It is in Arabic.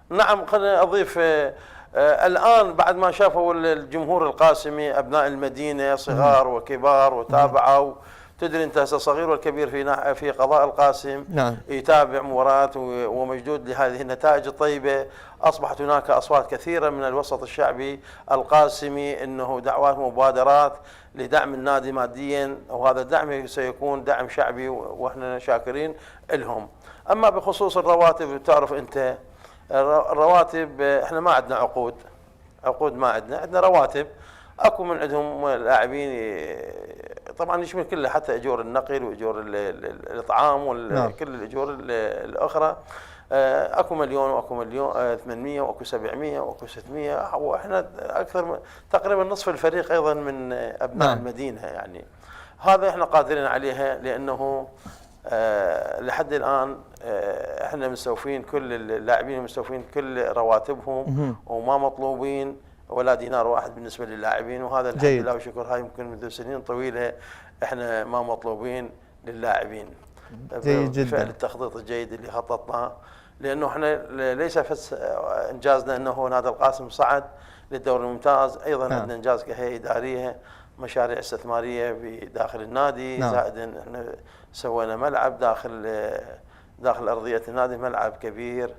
نعم، خليني أضيف الآن بعد ما شافوا الجمهور القاسمي أبناء المدينة صغار وكبار وتابعوا. تدري أنت هسه الصغير والكبير في قضاء القاسم نعم. يتابع مباراة ومجدود لهذه النتائج الطيبة. أصبحت هناك أصوات كثيرة من الوسط الشعبي القاسمي أنه دعوات مبادرات لدعم النادي ماديا، وهذا الدعم سيكون دعم شعبي وإحنا شاكرين لهم. أما بخصوص الرواتب، تعرف أنت الرواتب احنا ما عندنا عقود ما عندنا رواتب. اكو من عندهم لاعبين طبعا يشمل كله، حتى اجور النقل واجور الاطعام وكل الاجور الاخرى. اكو مليون واكو مليون 800 واكو 700 واكو 600، واحنا اكثر تقريبا نصف الفريق ايضا من ابناء المدينه. يعني هذا احنا قادرين عليها، لانه لحد الآن احنا مستوفين كل اللاعبين، مستوفين كل رواتبهم وما مطلوبين ولا دينار واحد بالنسبة للاعبين. وهذا الحمد لله وشكر، هاي يمكن منذ سنين طويلة احنا ما مطلوبين للاعبين. جيد جدا. بفعل التخطيط الجيد اللي خططناه، لأنه احنا ليس بس انجازنا انه نادي القاسم صعد للدوري الممتاز، ايضا عندنا انجاز كهيئة إدارية، مشاريع استثمارية بداخل النادي. زائد احنا سوينا ملعب داخل أرضية النادي، ملعب كبير.